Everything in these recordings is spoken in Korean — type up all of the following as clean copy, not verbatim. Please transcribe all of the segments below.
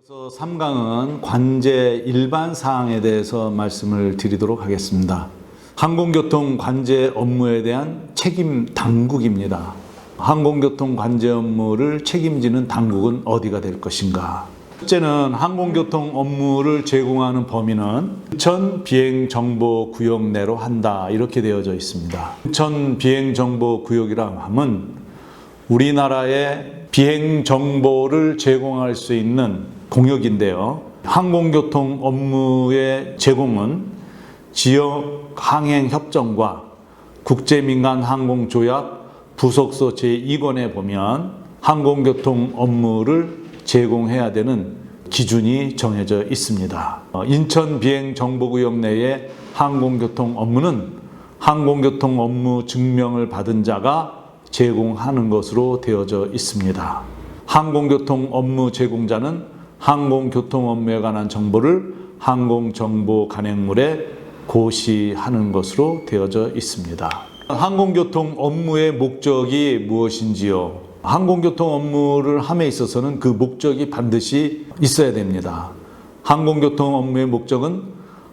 3강은 관제 일반 사항에 대해서 말씀을 드리도록 하겠습니다. 항공교통 관제 업무에 대한 책임 당국입니다. 항공교통 관제 업무를 책임지는 당국은 어디가 될 것인가? 첫째는 항공교통 업무를 제공하는 범위는 인천 비행정보구역 내로 한다, 이렇게 되어져 있습니다. 인천 비행정보구역이라 함은 우리나라의 비행정보를 제공할 수 있는 공역인데요. 항공교통 업무의 제공은 지역 항행협정과 국제민간항공조약 부속서 제2권에 보면 항공교통 업무를 제공해야 되는 기준이 정해져 있습니다. 인천 비행정보구역 내의 항공교통 업무는 항공교통 업무 증명을 받은 자가 제공하는 것으로 되어져 있습니다. 항공교통 업무 제공자는 항공교통 업무에 관한 정보를 항공정보 간행물에 고시하는 것으로 되어져 있습니다. 항공교통 업무의 목적이 무엇인지요? 항공교통 업무를 함에 있어서는 그 목적이 반드시 있어야 됩니다. 항공교통 업무의 목적은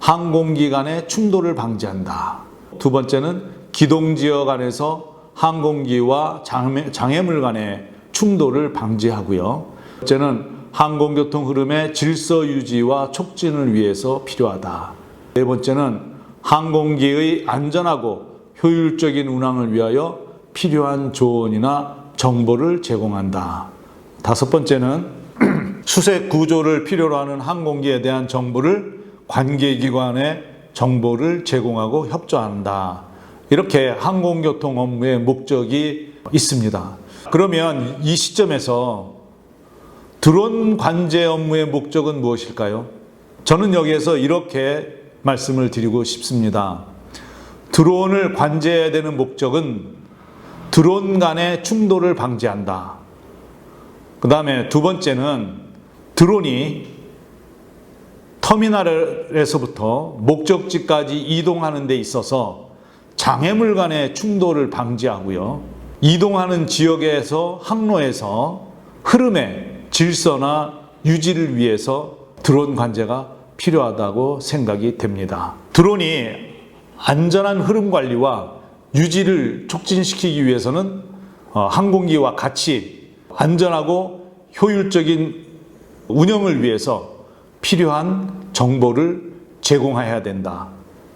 항공기 간의 충돌을 방지한다. 두 번째는 기동지역 안에서 항공기와 장애물 간의 충돌을 방지하고요. 첫째는 항공교통 흐름의 질서 유지와 촉진을 위해서 필요하다. 네 번째는 항공기의 안전하고 효율적인 운항을 위하여 필요한 조언이나 정보를 제공한다. 다섯 번째는 수색 구조를 필요로 하는 항공기에 대한 정보를 관계기관에 정보를 제공하고 협조한다. 이렇게 항공교통 업무의 목적이 있습니다. 그러면 이 시점에서 드론 관제 업무의 목적은 무엇일까요? 저는 여기에서 이렇게 말씀을 드리고 싶습니다. 드론을 관제해야 되는 목적은 드론 간의 충돌을 방지한다. 그 다음에 두 번째는 드론이 터미널에서부터 목적지까지 이동하는 데 있어서 장애물 간의 충돌을 방지하고요. 이동하는 지역에서 항로에서 흐름의 질서나 유지를 위해서 드론 관제가 필요하다고 생각이 됩니다. 드론이 안전한 흐름 관리와 유지를 촉진시키기 위해서는 항공기와 같이 안전하고 효율적인 운영을 위해서 필요한 정보를 제공해야 된다.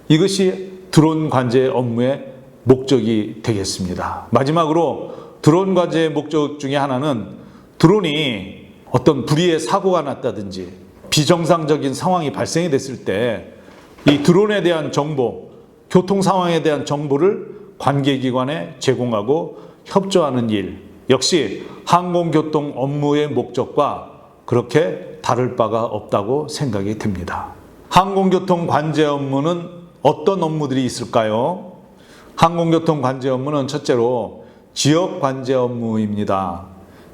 이것이 드론 관제 업무의 목적이 되겠습니다. 마지막으로 드론 관제의 목적 중에 하나는 드론이 어떤 불의의 사고가 났다든지 비정상적인 상황이 발생이 됐을 때 이 드론에 대한 정보, 교통 상황에 대한 정보를 관계기관에 제공하고 협조하는 일, 역시 항공교통 업무의 목적과 그렇게 다를 바가 없다고 생각이 됩니다. 항공교통 관제 업무는 어떤 업무들이 있을까요? 항공교통 관제 업무는 첫째로 지역 관제 업무입니다.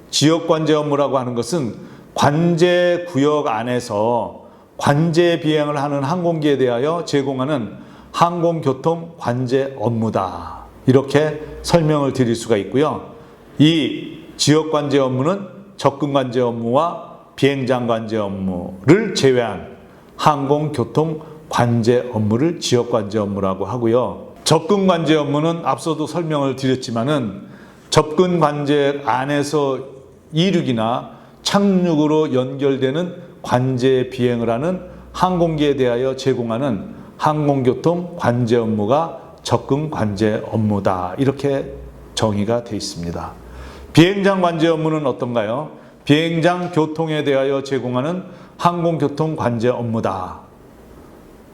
지역 관제 업무라고 하는 것은 관제 구역 안에서 관제 비행을 하는 항공기에 대하여 제공하는 항공교통 관제 업무다. 이렇게 설명을 드릴 수가 있고요. 이 지역 관제 업무는 접근 관제 업무와 비행장 관제 업무를 제외한 항공교통 관제 업무를 지역 관제 업무라고 하고요. 접근 관제 업무는 앞서도 설명을 드렸지만은 접근 관제 안에서 이륙이나 착륙으로 연결되는 관제 비행을 하는 항공기에 대하여 제공하는 항공교통 관제 업무가 접근 관제 업무다. 이렇게 정의가 되어 있습니다. 비행장 관제 업무는 어떤가요? 비행장 교통에 대하여 제공하는 항공교통 관제 업무다.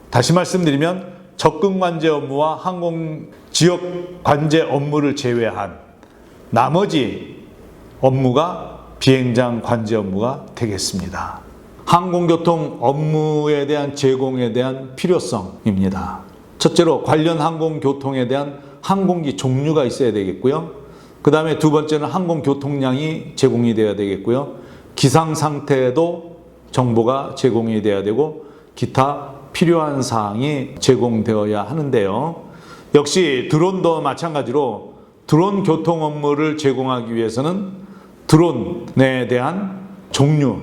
다시 말씀드리면 접근 관제 업무와 항공 지역 관제 업무를 제외한 나머지 업무가 비행장 관제 업무가 되겠습니다. 항공교통 업무에 대한 제공에 대한 필요성입니다. 첫째로 관련 항공교통에 대한 항공기 종류가 있어야 되겠고요. 그 다음에 두 번째는 항공교통량이 제공이 되어야 되겠고요. 기상 상태도 정보가 제공이 되어야 되고 기타 필요한 사항이 제공되어야 하는데요. 역시 드론도 마찬가지로 드론 교통 업무를 제공하기 위해서는 드론에 대한 종류,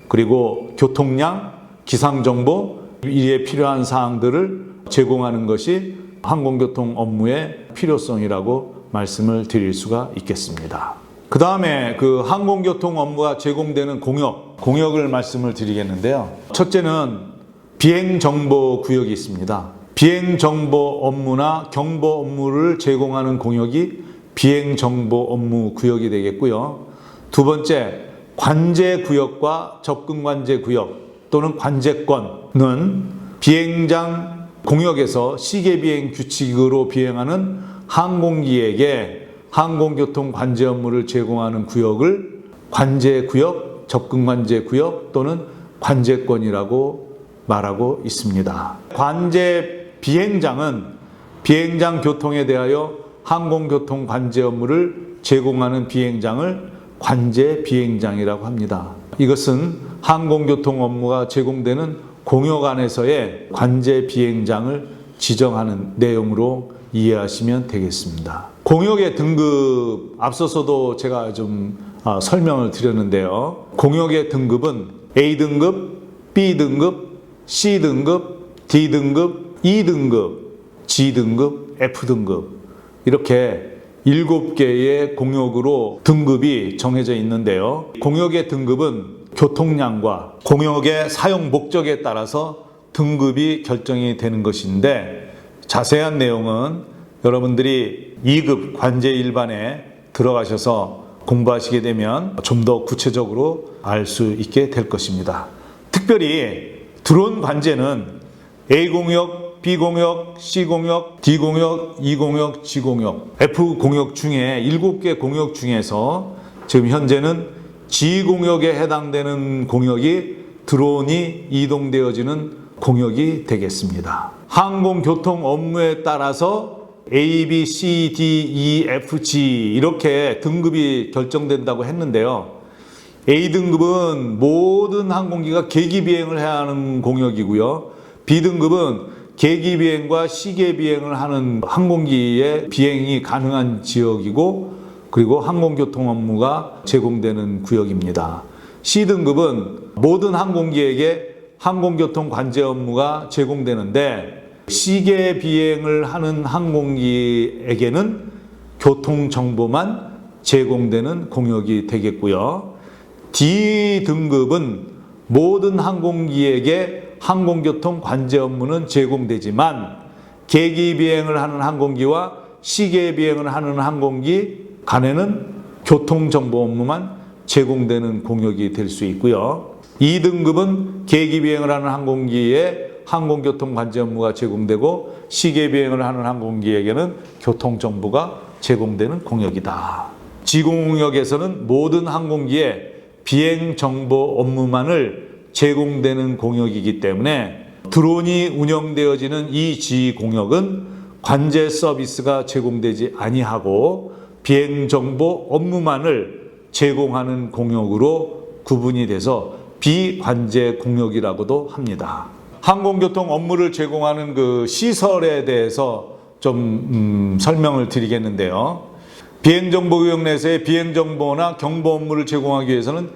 그리고 교통량, 기상정보, 이에 필요한 사항들을 제공하는 것이 항공교통 업무의 필요성이라고 말씀을 드릴 수가 있겠습니다. 그 다음에 그 항공교통 업무가 제공되는 공역을 말씀을 드리겠는데요. 첫째는 비행정보구역이 있습니다. 비행정보 업무나 경보 업무를 제공하는 공역이 비행정보 업무 구역이 되겠고요. 두 번째, 관제구역과 접근관제구역 또는 관제권은 비행장 공역에서 시계비행 규칙으로 비행하는 항공기에게 항공교통 관제 업무를 제공하는 구역을 관제구역, 접근관제구역 또는 관제권이라고 말하고 있습니다. 관제 비행장은 비행장 교통에 대하여 항공교통 관제 업무를 제공하는 비행장을 관제 비행장이라고 합니다. 이것은 항공교통 업무가 제공되는 공역 안에서의 관제 비행장을 지정하는 내용으로 이해하시면 되겠습니다. 공역의 등급, 앞서서도 제가 좀 설명을 드렸는데요. 공역의 등급은 A등급, B등급, C등급, D등급, E등급, G등급, F등급 이렇게 7개의 공역으로 등급이 정해져 있는데요. 공역의 등급은 교통량과 공역의 사용 목적에 따라서 등급이 결정이 되는 것인데 자세한 내용은 여러분들이 2급 관제 일반에 들어가셔서 공부하시게 되면 좀 더 구체적으로 알 수 있게 될 것입니다. 특별히 드론 관제는 A공역, B공역, C공역, D공역, E공역, G공역, F공역 중에 7개 공역 중에서 지금 현재는 G공역에 해당되는 공역이 드론이 이동되어지는 공역이 되겠습니다. 항공교통 업무에 따라서 A, B, C, D, E, F, G 이렇게 등급이 결정된다고 했는데요. A등급은 모든 항공기가 계기비행을 해야 하는 공역이고요. B등급은 계기비행과 시계비행을 하는 항공기의 비행이 가능한 지역이고 그리고 항공교통 업무가 제공되는 구역입니다. C등급은 모든 항공기에게 항공교통 관제 업무가 제공되는데 시계비행을 하는 항공기에게는 교통정보만 제공되는 공역이 되겠고요. D등급은 모든 항공기에게 항공교통 관제 업무는 제공되지만 계기비행을 하는 항공기와 시계비행을 하는 항공기 간에는 교통정보 업무만 제공되는 공역이 될 수 있고요. 2등급은 계기비행을 하는 항공기에 항공교통 관제 업무가 제공되고 시계비행을 하는 항공기에게는 교통정보가 제공되는 공역이다. G공역에서는 모든 항공기에 비행정보 업무만을 제공되는 공역이기 때문에 드론이 운영되어지는 이 G공역은 관제 서비스가 제공되지 아니하고 비행정보 업무만을 제공하는 공역으로 구분이 돼서 비관제 공역이라고도 합니다. 항공교통 업무를 제공하는 그 시설에 대해서 좀 설명을 드리겠는데요. 비행정보구역 내에서의 비행정보나 경보 업무를 제공하기 위해서는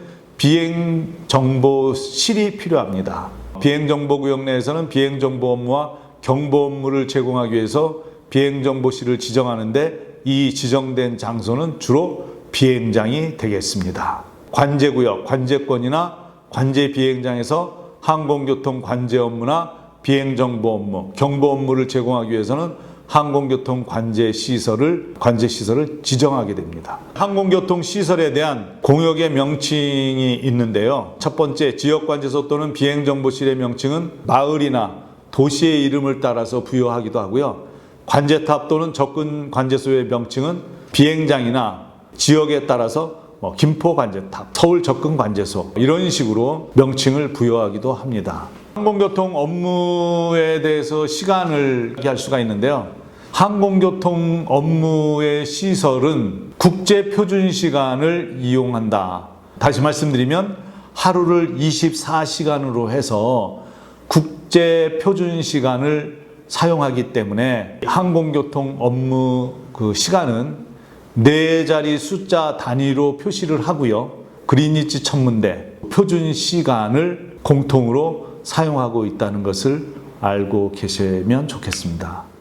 비행정보실이 필요합니다. 비행정보구역 내에서는 비행정보 업무와 경보 업무를 제공하기 위해서 비행정보실을 지정하는데 이 지정된 장소는 주로 비행장이 되겠습니다. 관제구역, 관제권이나 관제 비행장에서 항공교통 관제 업무나 비행정보 업무, 경보 업무를 제공하기 위해서는 항공교통 관제 시설을 지정하게 됩니다. 항공교통 시설에 대한 공역의 명칭이 있는데요. 첫 번째, 지역관제소 또는 비행정보실의 명칭은 마을이나 도시의 이름을 따라서 부여하기도 하고요. 관제탑 또는 접근관제소의 명칭은 비행장이나 지역에 따라서 김포관제탑, 서울접근관제소 이런 식으로 명칭을 부여하기도 합니다. 항공교통 업무에 대해서 시간을 얘기할 수가 있는데요. 항공교통 업무의 시설은 국제표준시간을 이용한다. 다시 말씀드리면 하루를 24시간으로 해서 국제표준시간을 사용하기 때문에 항공교통 업무 그 시간은 4자리 숫자 단위로 표시를 하고요. 그린위치 천문대, 표준 시간을 공통으로 사용하고 있다는 것을 알고 계시면 좋겠습니다.